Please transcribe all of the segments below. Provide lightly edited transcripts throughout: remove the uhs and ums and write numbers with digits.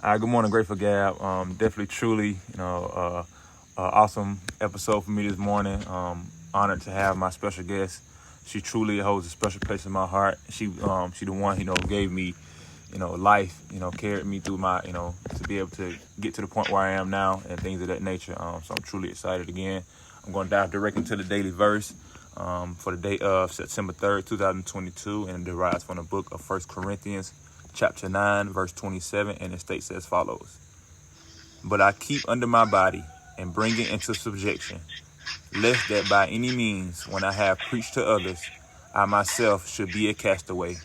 Good morning, Grateful Gab. Definitely, truly, awesome episode for me this morning. Honored to have my special guest. She truly holds a special place in my heart. She the one, gave me, life, carried me through my, to be able to get to the point where I am now and things of that nature. So I'm truly excited again. I'm going to dive directly into the daily verse for the day of September 3rd, 2022, and it derives from the book of 1 Corinthians, chapter 9, verse 27, and it states as follows. But I keep under my body and bring it into subjection, lest that by any means, when I have preached to others, I myself should be a castaway.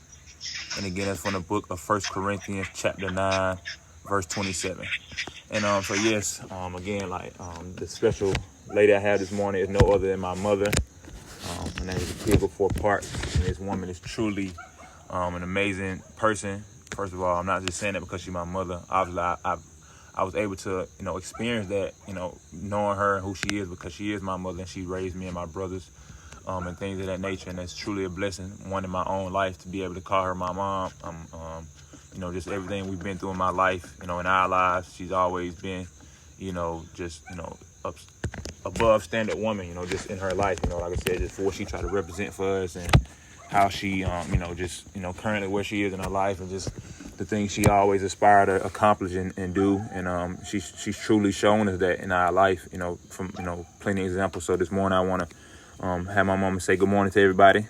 And again, it's from the book of 1 Corinthians, chapter 9, verse 27. And the special lady I have this morning is no other than my mother. Her name is Pig 4 Parts, and this woman is truly an amazing person. First of all, I'm not just saying that because she's my mother. Obviously, I was able to, experience that, knowing her and who she is, because she is my mother and she raised me and my brothers and things of that nature. And that's truly a blessing, one in my own life, to be able to call her my mom. Just everything we've been through in my life, in our lives, she's always been, above standard woman, just in her life, like I said, just for what she tried to represent for us and how she, currently where she is in her life and just the things she always aspired to accomplish and do. And she's truly shown us that in our life, from, plenty of examples. So this morning I want to have my mama say good morning to everybody.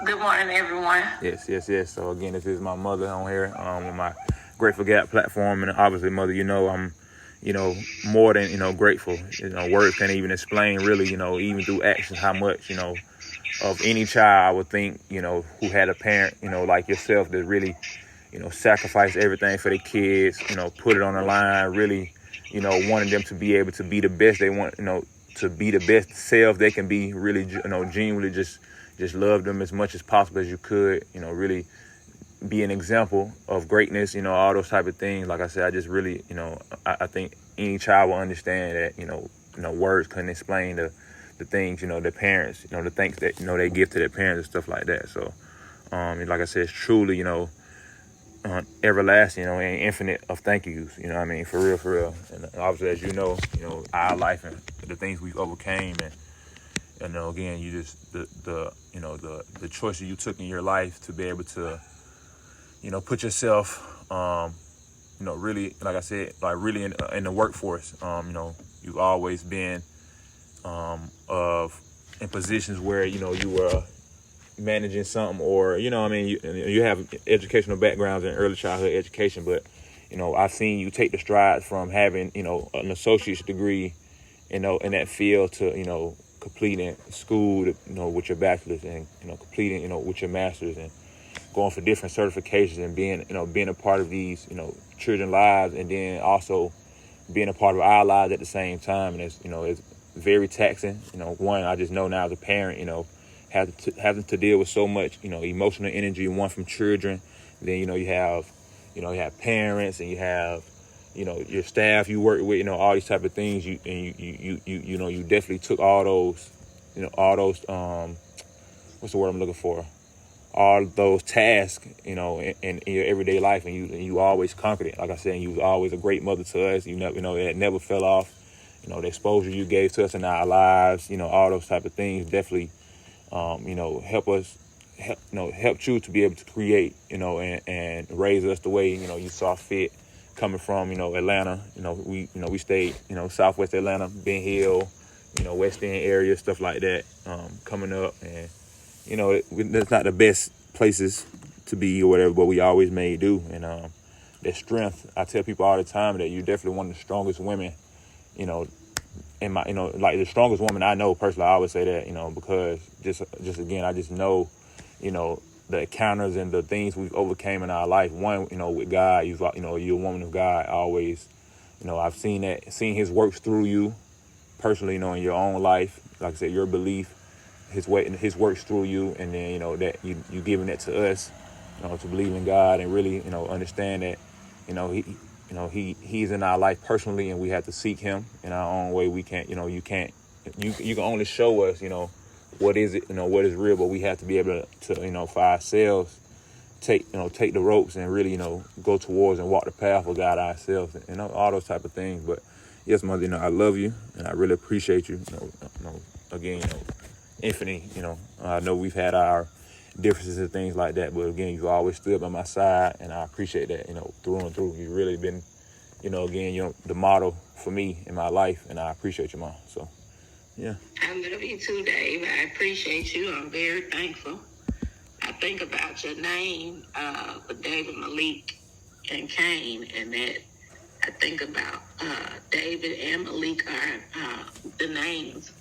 Good morning, everyone. Yes. So again, this is my mother on here with my Grateful Gap platform. And obviously, mother, I'm, more than, grateful. Words can't even explain really, even through actions, how much, of any child, I would think, who had a parent, like yourself, that really, sacrificed everything for their kids, put it on the line, really, wanting them to be able to be the best they want, to be the best self they can be, really, genuinely just love them as much as possible as you could, really be an example of greatness, all those type of things. Like I said, I just really, I think any child will understand that, words couldn't explain the things, the parents, the things that, they give to their parents and stuff like that. So, like I said, it's truly, everlasting, and infinite of thank yous, for real. And obviously, as our life and the things we've overcame and again, you just, the choices you took in your life to be able to, put yourself, really, like I said, like really in the workforce, you've always been, in positions where, you were managing something or, you have educational backgrounds in early childhood education, but, I've seen you take the strides from having, an associate's degree, in that field to, completing school, with your bachelor's and, completing, with your master's and going for different certifications and being a part of these, children's lives, and then also being a part of our lives at the same time. And it's very taxing. One, I just know now as a parent, having to deal with so much, emotional energy, one from children. Then, you have parents and you have, your staff you work with, all these type of things. You definitely took all those, what's the word I'm looking for? All those tasks, in your everyday life, and you always conquered it. Like I said, you was always a great mother to us. It never fell off. The exposure you gave to us in our lives, all those type of things definitely, helped you to be able to create, and raise us the way, you saw fit. Coming from, Atlanta, we stayed, Southwest Atlanta, Ben Hill, West End area, stuff like that, coming up. And, it's not the best places to be or whatever, but we always made do. And that strength, I tell people all the time that you're definitely one of the strongest women, in my, like the strongest woman I know personally. I always say that, because just again, I just know, the encounters and the things we've overcame in our life. One, with God, you're a woman of God. Always, I've seen His works through you personally, in your own life. Like I said, your belief, His works through you, and then that you giving that to us, to believe in God and really, understand that, He's in our life personally, and we have to seek Him in our own way. We can't, you can only show us, what is it, what is real, but we have to be able to, for ourselves take the ropes and really go towards and walk the path of God ourselves, and all those type of things. But yes, mother, I love you and I really appreciate you. Again, infinite. I know we've had our differences and things like that, but again, you always stood by my side, and I appreciate that. Through and through, you've really been, again, the model for me in my life, and I appreciate you, Mom. So, yeah. I love you too, Dave. I appreciate you. I'm very thankful. I think about your name, David, Malik, and Cain, and that I think about David and Malik are the names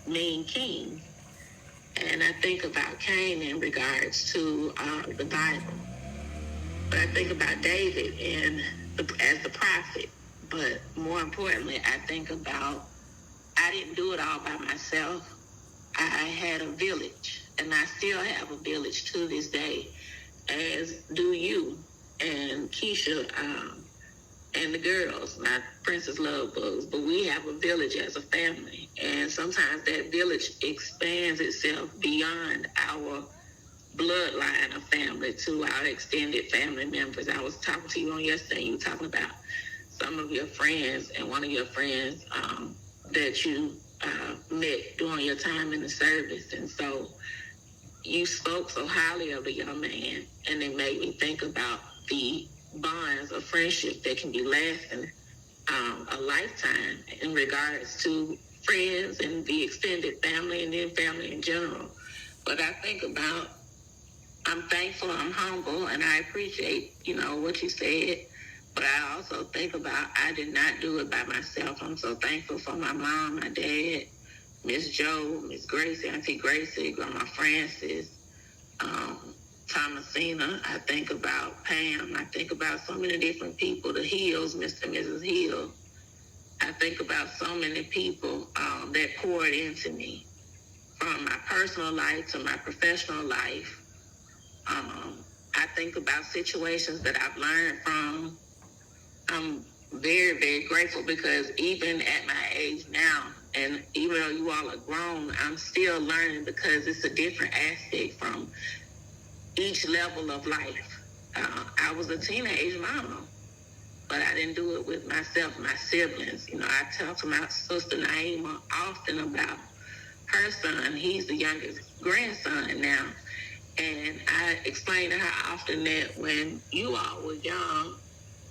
mean king. And I think about Cain in regards to the Bible. But I think about David as the prophet. But more importantly, I think about I didn't do it all by myself. I had a village, and I still have a village to this day, as do you and Keisha and the girls, not Princess Love Bugs, but we have a village as a family. And sometimes that village expands itself beyond our bloodline of family to our extended family members. I was talking to you on yesterday, you were talking about some of your friends, and one of your friends that you met during your time in the service. And so you spoke so highly of the young man, and it made me think about the bonds of friendship that can be lasting a lifetime in regards to friends and the extended family and then family in general. But I think about, I'm thankful, I'm humble, and I appreciate, what you said. But I also think about, I did not do it by myself. I'm so thankful for my mom, my dad, Miss Joe, Miss Gracie, Auntie Gracie, Grandma Francis, Thomasina. I think about Pam. I think about so many different people, the Hills, Mr. and Mrs. Hill. I think about so many people that poured into me, from my personal life to my professional life. I think about situations that I've learned from. I'm very, very grateful, because even at my age now, and even though you all are grown, I'm still learning, because it's a different aspect from each level of life. I was a teenage mom, but I didn't do it with myself, my siblings. I talk to my sister Naima often about her son. He's the youngest grandson now. And I explained to her often that when you all were young,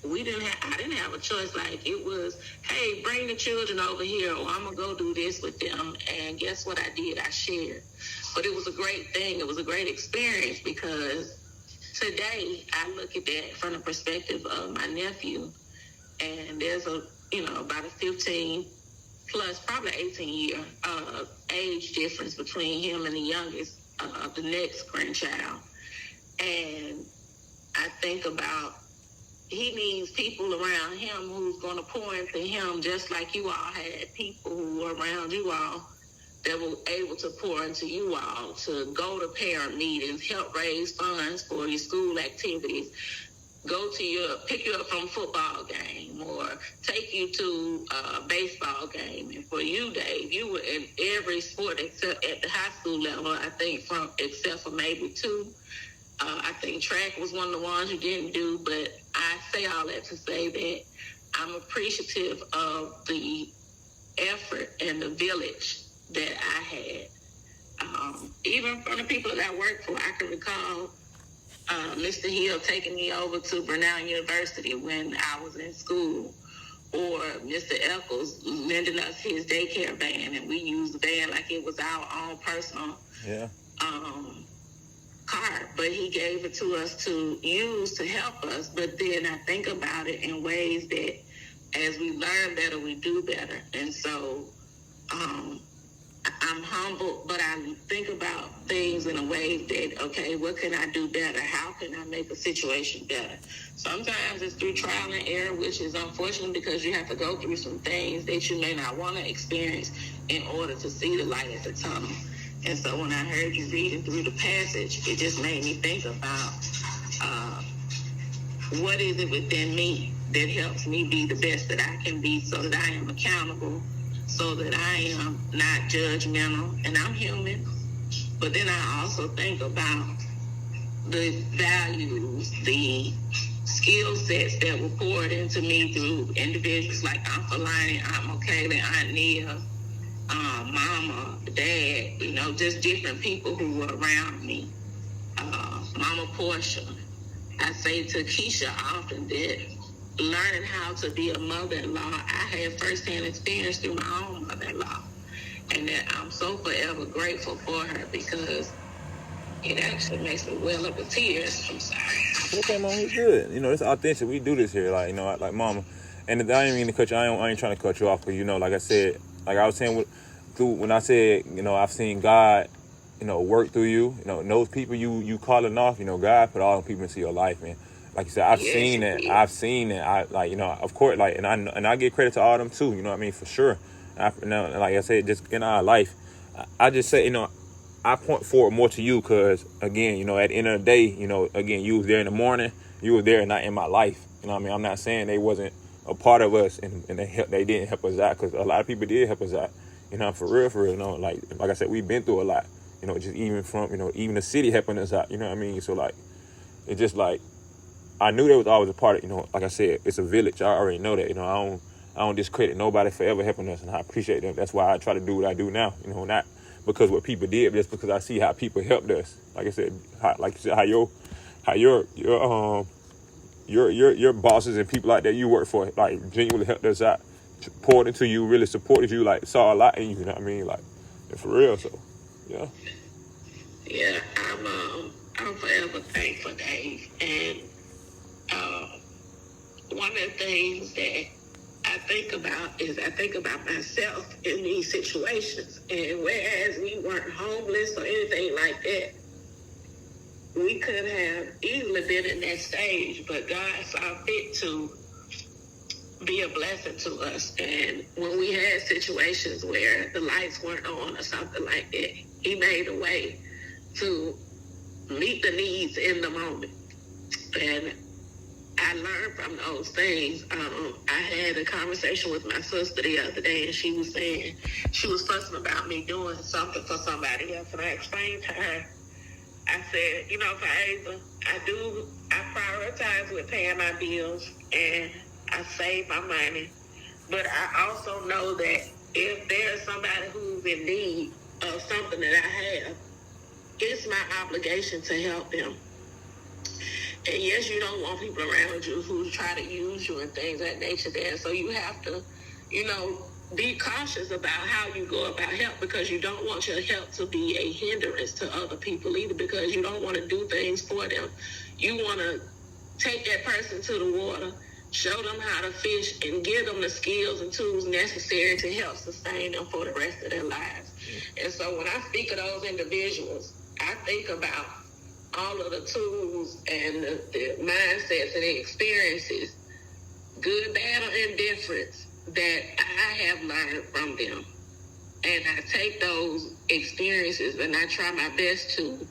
I didn't have a choice. Like, it was, hey, bring the children over here, or I'm going to go do this with them. And guess what I did? I shared. But it was a great thing. It was a great experience, because today I look at that from the perspective of my nephew. And there's about a 15 plus, probably 18-year age difference between him and the youngest, the next grandchild. And I think about, he needs people around him who's going to pour into him, just like you all had people who were around you all that were able to pour into you all, to go to parent meetings, help raise funds for your school activities, pick you up from a football game, or take you to a baseball game. And for you, Dave, you were in every sport except at the high school level, I think, except for maybe two. I think track was one of the ones you didn't do, but I say all that to say that I'm appreciative of the effort and the village that I had. Even from the people that I worked for, I can recall Mr. Hill taking me over to Brown University when I was in school, or Mr. Eccles lending us his daycare van, and we used the van like it was our own personal car, but he gave it to us to use to help us. But then I think about it in ways that as we learn better, we do better. And so I'm humble, but I think about things in a way that, okay, what can I do better? How can I make a situation better? Sometimes it's through trial and error, which is unfortunate, because you have to go through some things that you may not want to experience in order to see the light at the tunnel. And so when I heard you reading through the passage, it just made me think about what is it within me that helps me be the best that I can be, so that I am accountable, so that I am not judgmental, and I'm human. But then I also think about the values, the skill sets that were poured into me through individuals like Aunt Falani, Aunt Kaylee, Aunt Nia, Mama, Dad, just different people who were around me. Mama Portia. I say to Keisha often that learning how to be a mother-in-law, I had firsthand experience through my own mother-in-law. And that I'm so forever grateful for her because it actually makes me well up with tears. I'm sorry. Okay, Mom, you good. It's authentic. We do this here, like Mama. And I didn't mean to cut you. I ain't trying to cut you off, because like I said, like I was saying, when I said, I've seen God, work through you. Those people you calling off, God put all them people into your life, man. Like you said, I've seen that. I've seen that. Of course, and I give credit to all them too. For sure. Like I said, just in our life, I just say, I point forward more to you because, again, at the end of the day, again, you was there in the morning, you was there and not in my life. I'm not saying they wasn't a part of us and they didn't help us out, because a lot of people did help us out. For real, like I said, we've been through a lot, just even from, even the city helping us out, So, like, it's just like, I knew there was always a part of, like I said, it's a village. I already know that, I don't discredit nobody for ever helping us, and I appreciate them. That's why I try to do what I do now, not because what people did, but just because I see how people helped us. Like I said, how your bosses and people like that you work for, like, genuinely helped us out, poured into you, really supported you, like, saw a lot in you. Like, for real. So, yeah. Yeah, I'm forever thankful, Dave. And one of the things that I think about myself in these situations. And whereas we weren't homeless or anything like that, we could have easily been in that stage, but God saw fit to be a blessing to us. And when we had situations where the lights weren't on or something like that, He made a way to meet the needs in the moment. And I learned from those things. I had a conversation with my sister the other day, and she was fussing about me doing something for somebody else. And I explained to her, I said, Faisal, I prioritize with paying my bills, and I save my money. But I also know that if there's somebody who's in need of something that I have, it's my obligation to help them. And yes, you don't want people around you who try to use you and things of that nature there. So you have to, be cautious about how you go about help, because you don't want your help to be a hindrance to other people either, because you don't want to do things for them. You want to take that person to the water, show them how to fish, and give them the skills and tools necessary to help sustain them for the rest of their lives. And so when I speak of those individuals, I think about all of the tools and the mindsets and the experiences, good, bad, or indifference, that I have learned from them. And I take those experiences and I try my best to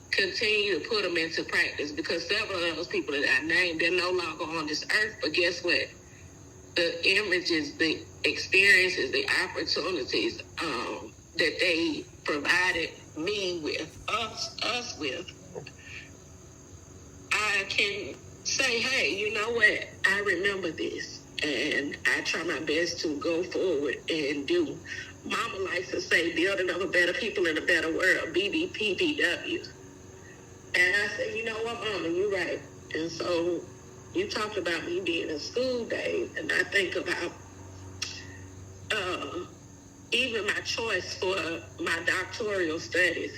continue to put them into practice, because several of those people that I named, they're no longer on this earth. But guess what? The images, the experiences, the opportunities that they provided me with, us with, I can say, hey, you know what? I remember this, and I try my best to go forward and do. Mama likes to say, building of a better people in a better world, BBPPW. And I said, you know what, Mama, you're right. And so you talked about me being in school days, and I think about even my choice for my doctoral studies.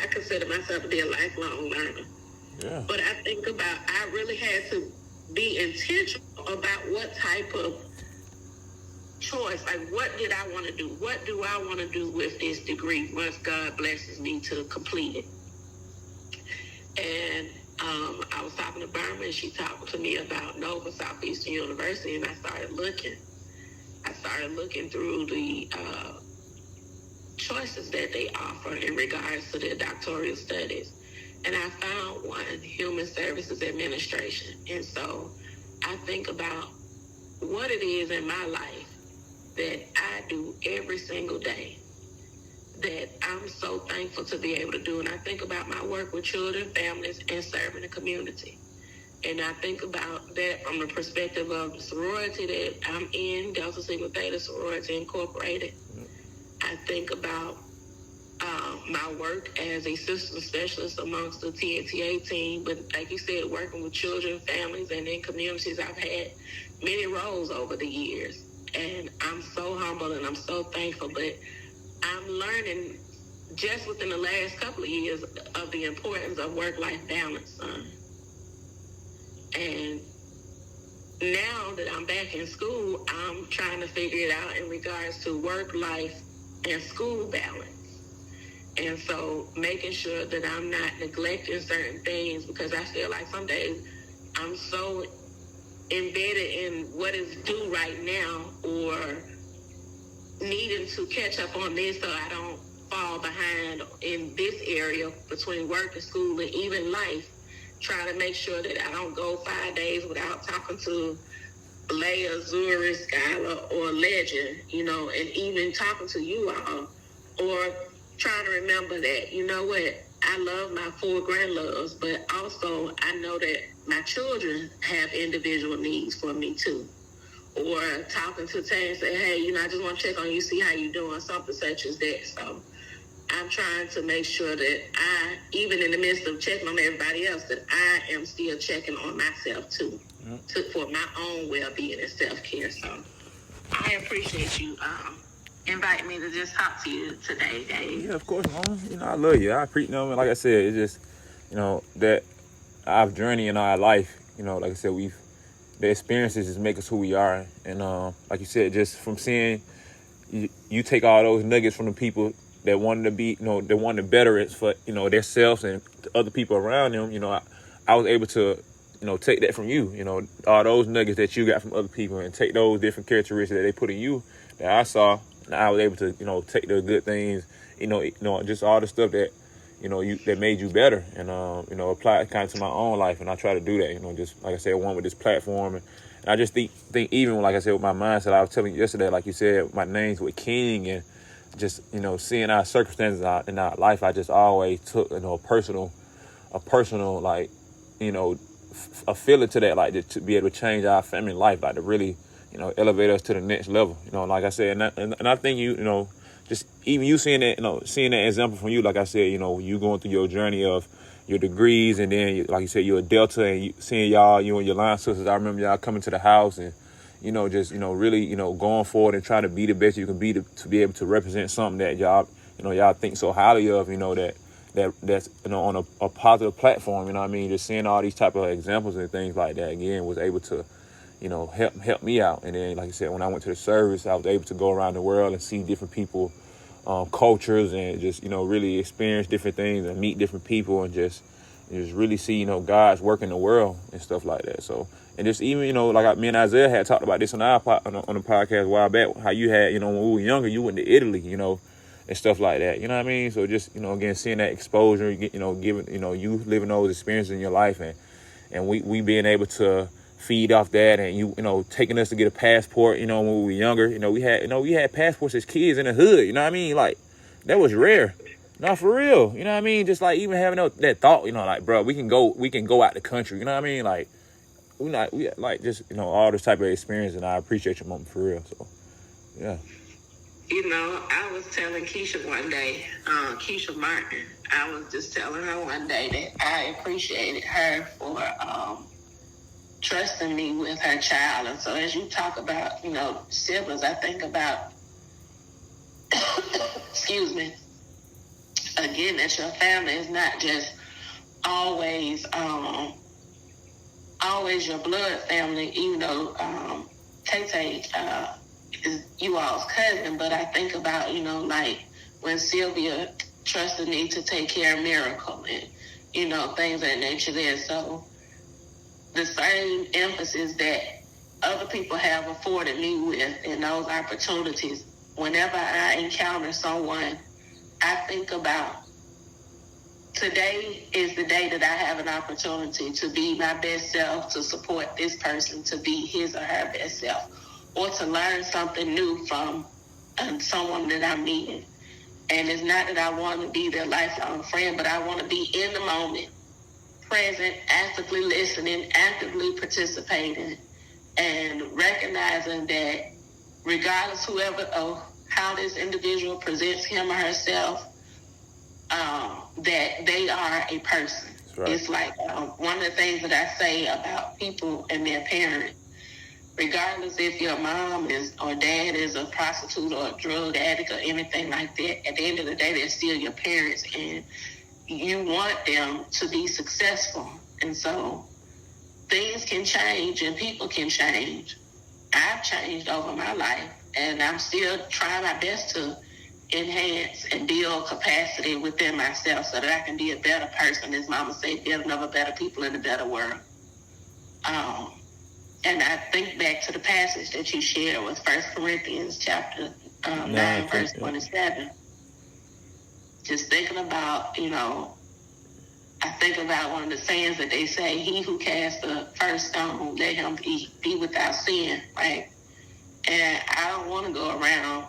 I consider myself to be a lifelong learner. Yeah. But I think about, I really had to be intentional about what type of choice, like what did I want to do? What do I want to do with this degree once God blesses me to complete it? And I was talking to Burma, and she talked to me about Nova Southeastern University, and I started looking through the choices that they offer in regards to their doctoral studies. And I found one, Human Services Administration. And so I think about what it is in my life that I do every single day that I'm so thankful to be able to do. And I think about my work with children, families, and serving the community. And I think about that from the perspective of the sorority that I'm in, Delta Sigma Theta Sorority Incorporated. I think about my work as a system specialist amongst the TNTA team. But like you said, working with children, families, and in communities, I've had many roles over the years. And I'm so humble and I'm so thankful. But I'm learning just within the last couple of years of the importance of work-life balance, and now that I'm back in school, I'm trying to figure it out in regards to work life and school balance. And so making sure that I'm not neglecting certain things, because I feel like some days I'm so embedded in what is due right now or needing to catch up on this so I don't fall behind in this area between work and school and even life. Trying to make sure that I don't go 5 days without talking to Leia, Zuri, Skylar, or Legend, and even talking to you all, or trying to remember that, you know what, I love my 4 grandloves, but also I know that my children have individual needs for me too. Or talking to Tay and say, hey, I just want to check on you, see how you doing, something such as that. So I'm trying to make sure that I, even in the midst of checking on everybody else, that I am still checking on myself too, for my own well-being and self-care. So I appreciate you inviting me to just talk to you today, Dave. Yeah, of course, Mama. I love you. I appreciate, like I said, it's just, that our journey in our life, like I said, the experiences just make us who we are. And like you said, just from seeing, you take all those nuggets from the people that wanted to be, they wanted to better it for, themselves and other people around them. I was able to, take that from you, all those nuggets that you got from other people, and take those different characteristics that they put in you that I saw. And I was able to, take the good things, just all the stuff that, that made you better, and, apply it kind of to my own life. And I try to do that, just like I said, one with this platform. And I just think even, like I said, with my mindset, I was telling you yesterday, like you said, my name's with King, and just, seeing our circumstances in our life, I just always took, a personal, like, a feeling to that, like to be able to change our family life, like to really, elevate us to the next level, like I said, and I think just even you seeing that, seeing that example from you, like I said, you going through your journey of your degrees, and then, like you said, you're a Delta, and seeing y'all, you and your line sisters, I remember y'all coming to the house, and, just, really, going forward and trying to be the best you can be to be able to represent something that y'all think so highly of, that's, on a positive platform, just seeing all these type of examples and things like that, again, was able to, help me out. And then, like I said, when I went to the service, I was able to go around the world and see different people, cultures, and just, really experience different things and meet different people, and just really see, God's work in the world and stuff like that. So, and just even, like me and Isaiah had talked about this on the podcast a while back, how you had, when we were younger, you went to Italy, and stuff like that. You know what I mean? So just, again, seeing that exposure, giving, you living those experiences in your life, and we being able to feed off that, and you taking us to get a passport, when we were younger, we had passports as kids in the hood, you know what I mean? Like, that was rare. No, for real. You know what I mean? Just like even having that thought, like, bro, we can go out the country, you know what I mean? Like, we like just, all this type of experience, and I appreciate your mom for real. So, yeah. I was telling Keisha one day, Keisha Martin, I was just telling her one day that I appreciated her for trusting me with her child. And so as you talk about, siblings, I think about, excuse me, again, that your family is not just always your blood family, even though Tay is you all's cousin. But I think about, like when Sylvia trusted me to take care of Miracle, and, things of that nature there. So the same emphasis that other people have afforded me with in those opportunities, whenever I encounter someone, I think about, today is the day that I have an opportunity to be my best self, to support this person to be his or her best self, or to learn something new from someone that I'm meeting. And it's not that I want to be their lifelong friend, but I want to be in the moment, present, actively listening, actively participating, and recognizing that regardless whoever or how this individual presents him or herself, that they are a person. Right. It's like one of the things that I say about people and their parents, regardless if your mom is or dad is a prostitute or a drug addict or anything like that, at the end of the day, they're still your parents, and you want them to be successful. And so things can change and people can change. I've changed over my life, and I'm still trying my best to enhance and build capacity within myself so that I can be a better person, as Mama said, building other better people in a better world. And I think back to the passage that you shared with 1 Corinthians chapter 9, verse 27. Just thinking about, I think about one of the sayings that they say, he who casts the first stone, let him be without sin, right? And I don't want to go around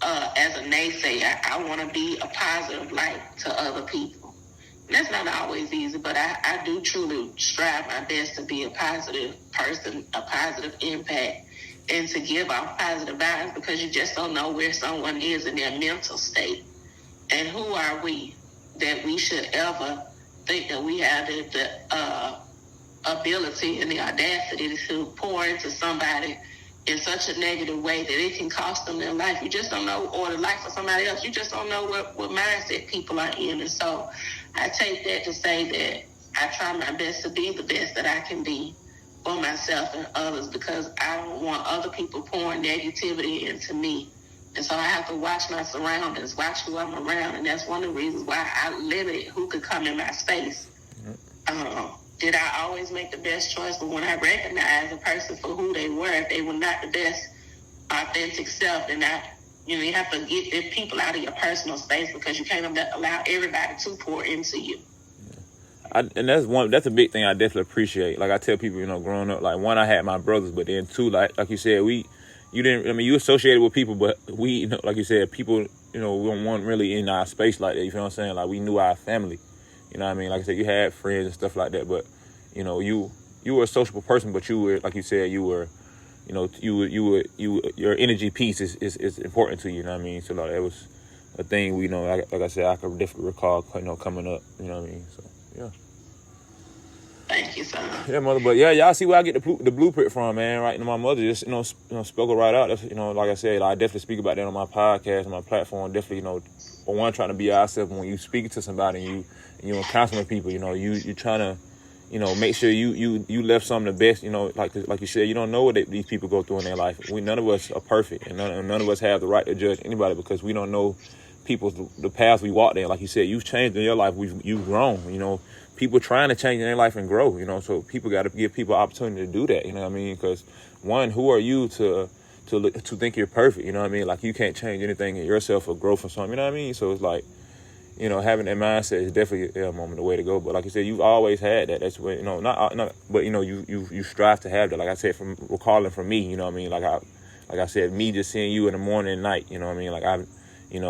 as a naysayer. I want to be a positive light to other people. That's not always easy, but I do truly strive my best to be a positive person, a positive impact, and to give off positive vibes, because you just don't know where someone is in their mental state. And who are we that we should ever think that we have the ability and the audacity to pour into somebody in such a negative way that it can cost them their life. You just don't know, or the life of somebody else. You just don't know what mindset people are in. And so I take that to say that I try my best to be the best that I can be for myself and others, because I don't want other people pouring negativity into me. And so I have to watch my surroundings, watch who I'm around. And that's one of the reasons why I limit who could come in my space. Did I always make the best choice? But when I recognize a person for who they were, if they were not the best authentic self, then you have to get the people out of your personal space, because you can't allow everybody to pour into you. And that's a big thing I definitely appreciate. Like I tell people, growing up, like, one, I had my brothers, but then two, like you said, you associated with people, but we, like you said, people, we weren't really in our space like that. You feel what I'm saying? Like, we knew our family. You know what I mean? Like I said, you had friends and stuff like that, but, you were a sociable person, but you were, like you said, you were, your energy piece is important to you. You know what I mean? So, like, it was a thing like I said, I could definitely recall, coming up. You know what I mean? So, yeah. Thank you, son. Yeah, mother. But yeah, y'all see where I get the blueprint from, man. Right? My mother just, spoke it right out. That's, like I said, I definitely speak about that on my podcast, on my platform. Definitely, for one, trying to be ourselves. When you speak to somebody and you counseling people, you trying to, make sure you left some of the best. Like you said, you don't know what these people go through in their life. None of us are perfect, and none of us have the right to judge anybody, because we don't know the path we walked in. Like you said, you've changed in your life. You've grown. People trying to change in their life and grow, so people got to give people opportunity to do that, you know what I mean? Because, one, who are you to think you're perfect, you know what I mean? Like, you can't change anything in yourself or grow from something, you know what I mean? So it's like, having that mindset is definitely a moment, the way to go. But like you said, you've always had that. That's what, but you strive to have that. Like I said, from recalling from me, you know what I mean? Like I said, me just seeing you in the morning and night, you know what I mean? Like you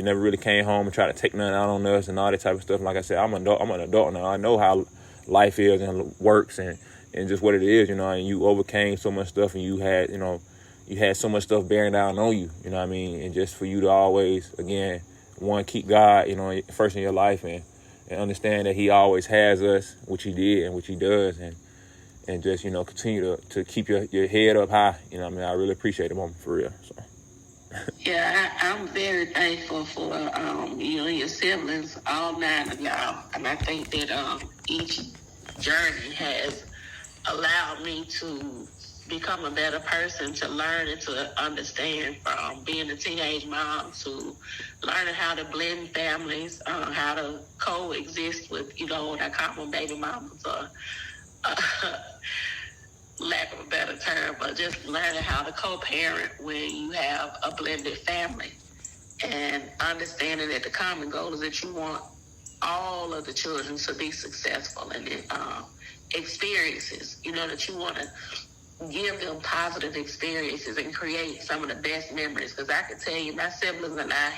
never really came home and tried to take nothing out on us and all that type of stuff. And like I said, I'm an adult now. I know how life is and works and just what it is, and you overcame so much stuff, and you had so much stuff bearing down on you, you know what I mean? And just for you to always, again, one, keep God, first in your life, and understand that He always has us, which He did and which He does, and just, continue to keep your head up high, you know what I mean? I really appreciate it, Mom, for real, so. Yeah, I'm very thankful for you and your siblings, all 9 of y'all. And I think that each journey has allowed me to become a better person, to learn and to understand, from being a teenage mom to learning how to blend families, how to coexist with, what I call my baby mamas, lack of a better term, but just learning how to co-parent when you have a blended family, and understanding that the common goal is that you want all of the children to be successful, and experiences, that you want to give them positive experiences and create some of the best memories. Because I can tell you, my siblings and I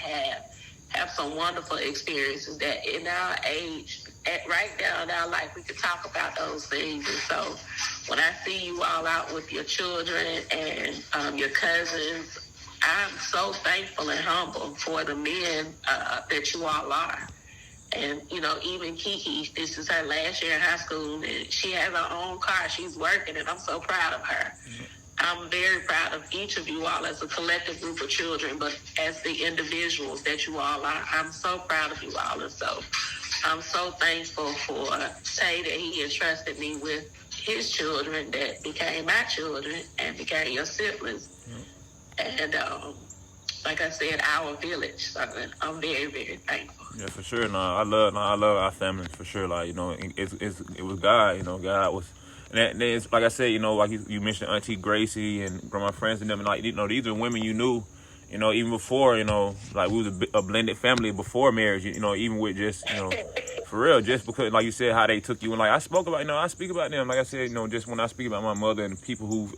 have some wonderful experiences that in our age, right now in our life, we could talk about those things. And so when I see you all out with your children and your cousins, I'm so thankful and humble for the men that you all are. And, even Kiki, this is her last year in high school, and she has her own car. She's working, and I'm so proud of her. I'm very proud of each of you all as a collective group of children, but as the individuals that you all are, I'm so proud of you all. And so I'm so thankful for Tay that he entrusted me with his children that became my children and became your siblings. And like I said, our village. So I'm very, very thankful. Yeah, for sure. No, I love our family for sure. Like, it was God. God was, and it's like I said, like you mentioned Auntie Gracie and Grandma Francis and them, and like, these are women you knew, even before, like we was a blended family before marriage, even with just, for real, just because, like you said, how they took you, and like I speak about them, like I said, just when I speak about my mother and the people who,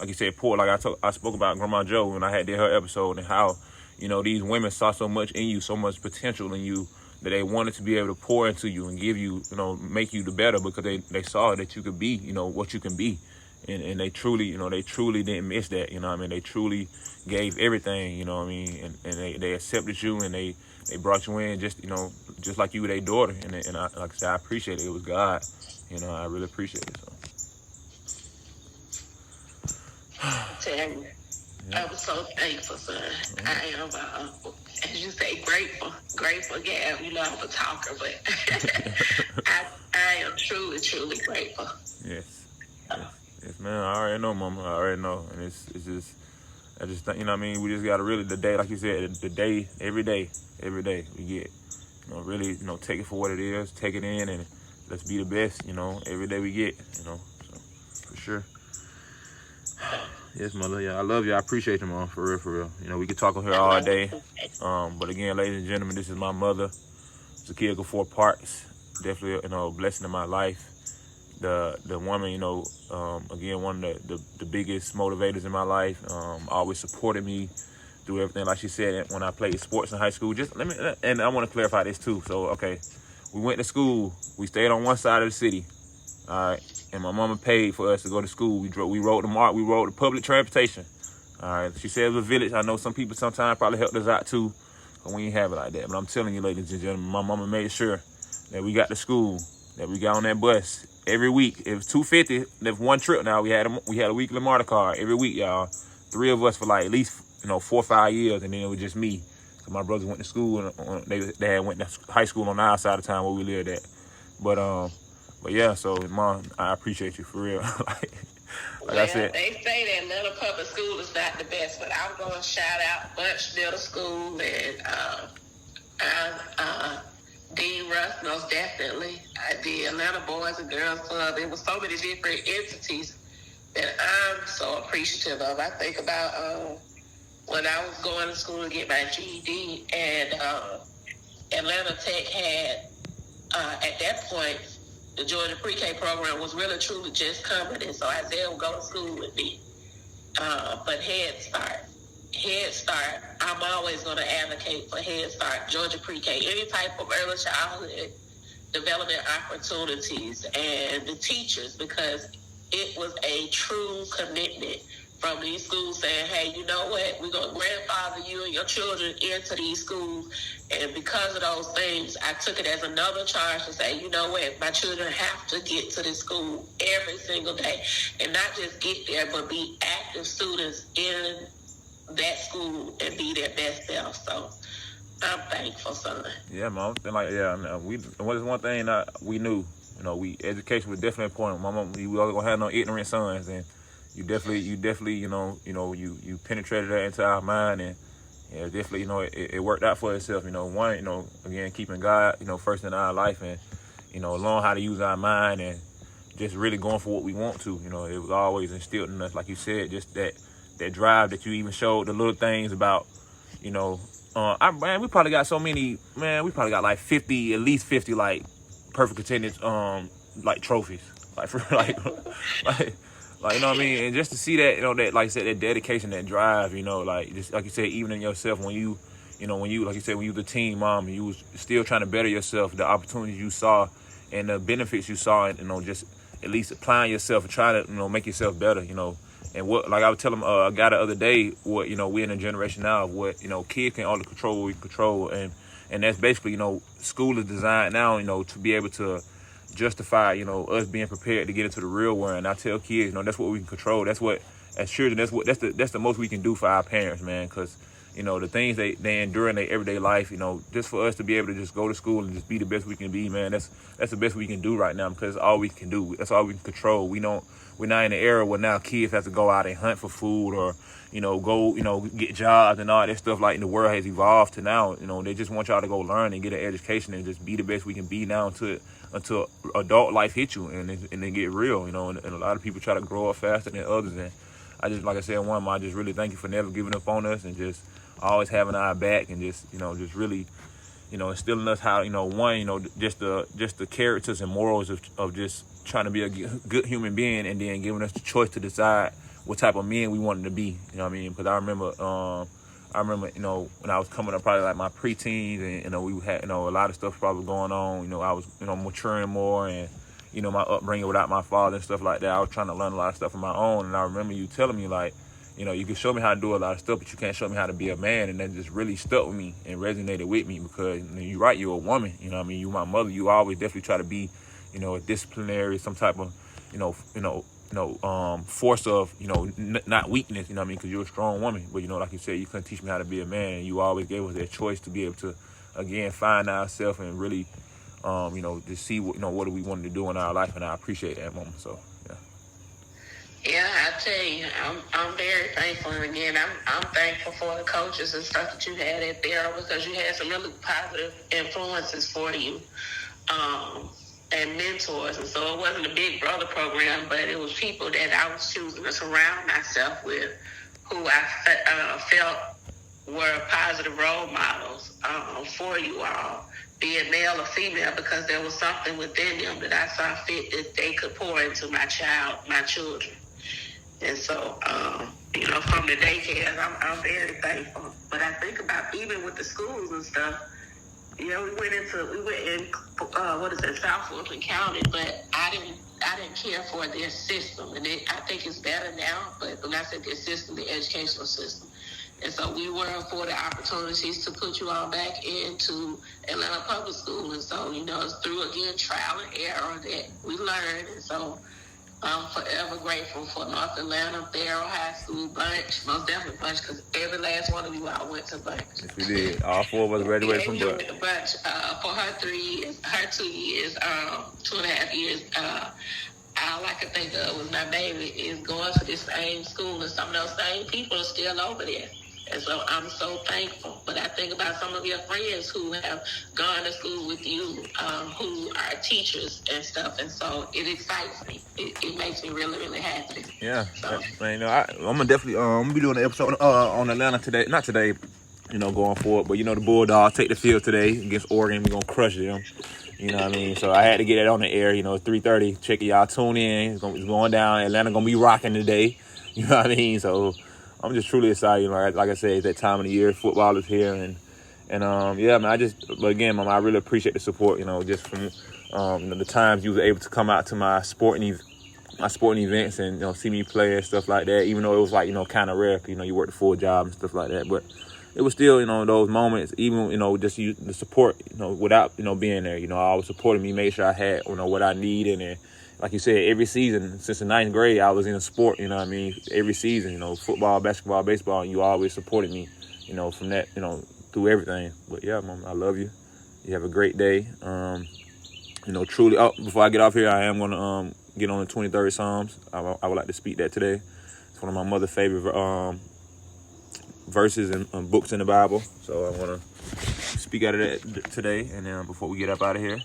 like you said, poor, like I spoke about Grandma Joe when I did her episode, and how, these women saw so much in you, so much potential in you, that they wanted to be able to pour into you and give you, make you the better, because they saw that you could be, what you can be. And they truly, didn't miss that, They truly gave everything, And they accepted you, and they brought you in just like you were their daughter. And I, like I said, I appreciate it. It was God, I really appreciate it. So. I'm so thankful, son. I am, as you say, grateful, Gab. I'm a talker, but I am truly, truly grateful. Yes, man. I already know, Mama. I already know, and it's just, I just think, we just gotta really, the day, like you said, the day, every day we get, really, take it for what it is, take it in, and let's be the best, every day we get, so for sure. Yes, Mother. Yeah, I love you. I appreciate you, Mom. For real. We could talk on here all day. But again, ladies and gentlemen, this is my mother, Zakia 4 Parks. Definitely, a blessing in my life. The woman, again, one of the biggest motivators in my life. Always supported me through everything. Like she said, when I played sports in high school, and I want to clarify this too. So, okay, we went to school. We stayed on one side of the city. All right. And my mama paid for us to go to school. We rode the public transportation. All right. She said it was a village. I know some people sometimes probably helped us out too, but we ain't have it like that. But I'm telling you, ladies and gentlemen, my mama made sure that we got to school, that we got on that bus every week. It was $250. That's one trip. Now we had a weekly MARTA card every week, y'all. 3 of us for like at least 4 or 5 years, and then it was just me. So my brothers went to school, and they had went to high school on our side of town where we lived at. But yeah, so Mom, I appreciate you for real. I said, they say that Little Public School is not the best, but I'm going to shout out Bunch Middle School and Dean Russ, most definitely. I did Atlanta Boys and Girls Club. There was so many different entities that I'm so appreciative of. I think about when I was going to school to get my GED, and Atlanta Tech had, at that point, the Georgia Pre-K program was really, truly just coming, and so Isaiah would go to school with me. But Head Start, I'm always going to advocate for Head Start, Georgia Pre-K, any type of early childhood development opportunities, and the teachers, because it was a true commitment from these schools saying, hey, you know what, we're going to grandfather you and your children into these schools. And because of those things, I took it as another charge to say, you know what, my children have to get to this school every single day, and not just get there, but be active students in that school and be their best self. So I'm thankful, son. Yeah, Mom. What is one thing that we knew, education was definitely important. My mom, we wasn't gonna have no ignorant sons, and you definitely, you penetrated that into our mind, and yeah, definitely, it worked out for itself. Again, keeping God, first in our life, and learn how to use our mind, and just really going for what we want to. It was always instilled in us, like you said, just that drive that you even showed, the little things about, we probably got so many, we probably got like 50, at least 50, like perfect attendance, like trophies, like for like Like, you know what I mean? And just to see that, you know, that, like I said, that dedication, that drive, you know, like, just like you said, even in yourself, when you know, when you, like you said, when you was a teen mom and you was still trying to better yourself, the opportunities you saw and the benefits you saw, and, you know, just at least applying yourself and trying to, you know, make yourself better, you know. And what, like I was telling a guy the other day, what, you know, we're in a generation now of what, you know, kids can only control what we control. And that's basically, you know, school is designed now, you know, to be able to justify, you know, us being prepared to get into the real world. And I tell kids, you know, that's what we can control. That's what, as children, that's the most we can do for our parents, man. Because, you know, the things they endure in their everyday life, you know, just for us to be able to just go to school and just be the best we can be, man, that's the best we can do right now, because that's all we can do. That's all we can control. We're not in the era where now kids have to go out and hunt for food, or, you know, go, you know, get jobs and all that stuff. Like, the world has evolved to now, you know, they just want y'all to go learn and get an education and just be the best we can be now until adult life hits you and they get real, you know. And a lot of people try to grow up faster than others. And I just, like I said, I just really thank you for never giving up on us and just always having our back, and just, you know, just really, you know, instilling us how, you know, one, you know, just the characters and morals of just trying to be a good human being, and then giving us the choice to decide what type of men we wanted to be. You know what I mean? Because I remember, you know, when I was coming up, probably like my preteens, and, you know, we had, you know, a lot of stuff probably going on. You know, I was, you know, maturing more, and, you know, my upbringing without my father and stuff like that. I was trying to learn a lot of stuff on my own, and I remember you telling me, like, you know, you can show me how to do a lot of stuff, but you can't show me how to be a man. And that just really stuck with me and resonated with me, because, you know, you're right, you're a woman. You know what I mean? You my mother. You always definitely try to be, you know, a disciplinary, some type of, force of, you know, not weakness. You know what I mean? Because you're a strong woman. But, you know, like you said, you couldn't teach me how to be a man. And you always gave us that choice to be able to, again, find ourselves and really, you know, to see what, you know, what do we want to do in our life. And I appreciate that moment. So, yeah. Yeah, I tell you, I'm very thankful, and again, I'm thankful for the coaches and stuff that you had at there, because you had some really positive influences for you, and mentors. And so it wasn't a big brother program, but it was people that I was choosing to surround myself with, who I felt were positive role models for you all, be it male or female, because there was something within them that I saw fit that they could pour into my children. And so, you know, from the daycare, I'm very thankful. But I think about, even with the schools and stuff, you know, we went in South Fulton County, but I didn't care for their system. And I think it's better now, but when I said their system, the educational system. And so we were afforded opportunities to put you all back into Atlanta Public School. And so, you know, it's through, again, trial and error that we learned. And so I'm forever grateful for North Atlanta, Barrow High School, Bunch, most definitely Bunch, because every last one of you all went to Bunch. Yes, we did. All four of us graduated from Bunch. Bunch for her 2 years, 2.5 years. All I could think of was my baby is going to this same school, and some of those same people are still over there. And so I'm so thankful. But I think about some of your friends who have gone to school with you, who are teachers and stuff. And so it excites me. It makes me really, really happy. Yeah. So, man, you know, I'm gonna definitely I'm gonna be doing an episode on Atlanta today. Not today, you know, going forward. But, you know, the Bulldogs take the field today against Oregon. We're gonna crush them. You know what I mean? So I had to get it on the air. You know, it's 3:30. Check it, y'all. Tune in. It's going down. Atlanta gonna be rocking today. You know what I mean? So I'm just truly excited. You know, like I said, it's that time of the year. Football is here, and yeah, man. But again, Mom, I really appreciate the support. You know, just from you know, the times you were able to come out to my sporting events and, you know, see me play and stuff like that. Even though it was, like, you know, kind of rare. You know, you worked a full job and stuff like that, but it was still, you know, those moments. Even, you know, just the support. You know, without, you know, being there. You know, always supporting me, made sure I had, you know, what I needed. And like you said, every season since the 9th grade, I was in a sport. You know what I mean? Every season, you know, football, basketball, baseball, and you always supported me. You know, from that, you know, through everything. But yeah, Mom, I love you. You have a great day. You know, truly. Oh, before I get off here, I am gonna get on the 23rd Psalms. I would like to speak that today. It's one of my mother's favorite verses and books in the Bible. So I want to speak out of that today. And then before we get up out of here, is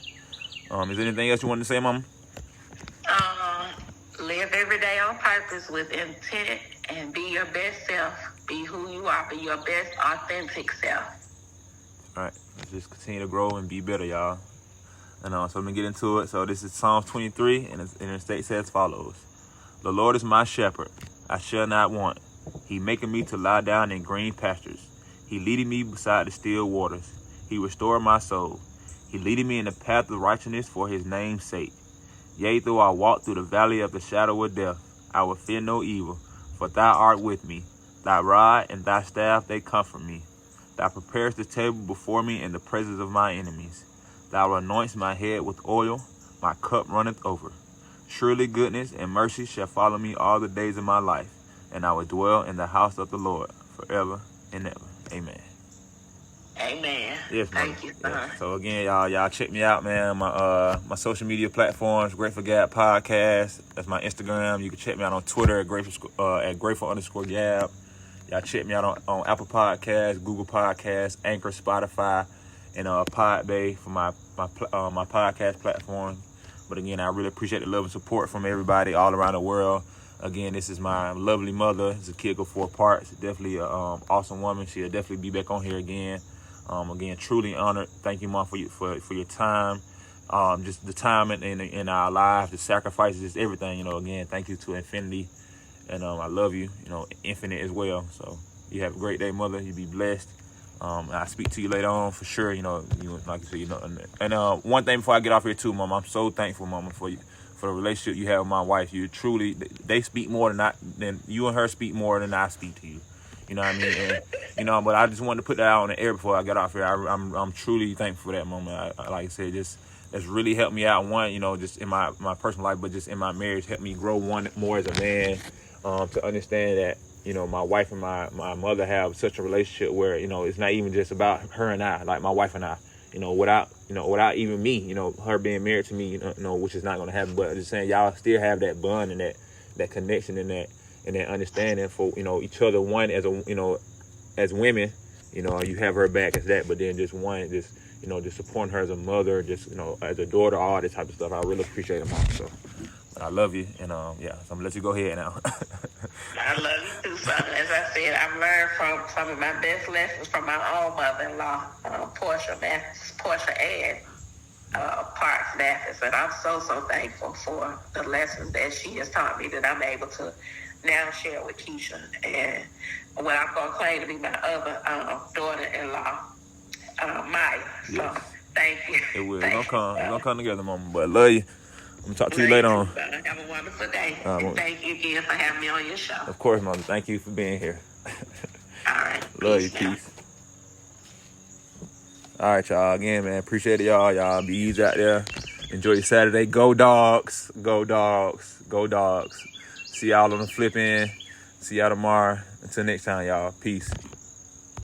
there anything else you wanted to say, Mama? Live every day on purpose with intent and be your best self. Be who you are. Be your best authentic self. All right. Let's just continue to grow and be better, y'all. And so let me get into it. So this is Psalms 23, and it states as follows. The Lord is my shepherd, I shall not want. He maketh me to lie down in green pastures. He leadeth me beside the still waters. He restored my soul. He leadeth me in the path of righteousness for his name's sake. Yea, though I walk through the valley of the shadow of death, I will fear no evil, for thou art with me. Thy rod and thy staff, they comfort me. Thou preparest the table before me in the presence of my enemies. Thou anointest my head with oil, my cup runneth over. Surely goodness and mercy shall follow me all the days of my life, and I will dwell in the house of the Lord forever and ever. Amen. Amen. Yes, mother. Thank you, son. Yeah. So again, y'all check me out, man. My social media platforms, Grateful Gab Podcast. That's my Instagram. You can check me out on Twitter at Grateful_Gab. Y'all check me out on Apple Podcasts, Google Podcasts, Anchor, Spotify, and Podbay for my podcast platform. But again, I really appreciate the love and support from everybody all around the world. Again, this is my lovely mother. It's a kid of 4 parts. Definitely an awesome woman. She'll definitely be back on here again. Again, truly honored. Thank you, Mom, for your time. Just the time in our lives, the sacrifices, everything. Again, thank you to infinity. And I love you, infinite as well. So you have a great day, Mother. You be blessed. I'll speak to you later on for sure. Like you said, And one thing before I get off here too, Mom, I'm so thankful, Mama, for the relationship you have with my wife. You truly, they speak more than you and her speak more than I speak to you. You know what I mean? And, but I just wanted to put that out on the air before I got off here. I'm truly thankful for that moment. Like I said, that's really helped me out. One, just in my personal life, but just in my marriage, helped me grow one more as a man, to understand that, my wife and my mother have such a relationship where, it's not even just about her and I, like my wife and I, without even me, her being married to me, which is not going to happen. But just saying, y'all still have that bond and that connection and that understanding for, each other. One, as women, you have her back as that, but then just supporting her as a mother, as a daughter, all this type of stuff. I really appreciate it, Mom. So I love you, and so I'm gonna let you go ahead now. I love you too, son. As I said, I've learned from some of my best lessons from my own mother-in-law, Portia and Parks Mathis, and I'm so thankful for the lessons that she has taught me that I'm able to now share with Keisha and what I'm gonna claim to be my other daughter-in-law, Maya. So Yes. thank you. It will. It's gonna come together, Mama. But I love you. I'm gonna talk to you later on. Have a wonderful day. And thank you again for having me on your show. Of course, Mama. Thank you for being here. All right. Love you, peace. All right, y'all. Again, man, appreciate it, y'all. Y'all be easy out there. Enjoy your Saturday. Go Dogs. Go Dogs. Go Dogs. See y'all on the flip end. See y'all tomorrow. Until next time, y'all. Peace.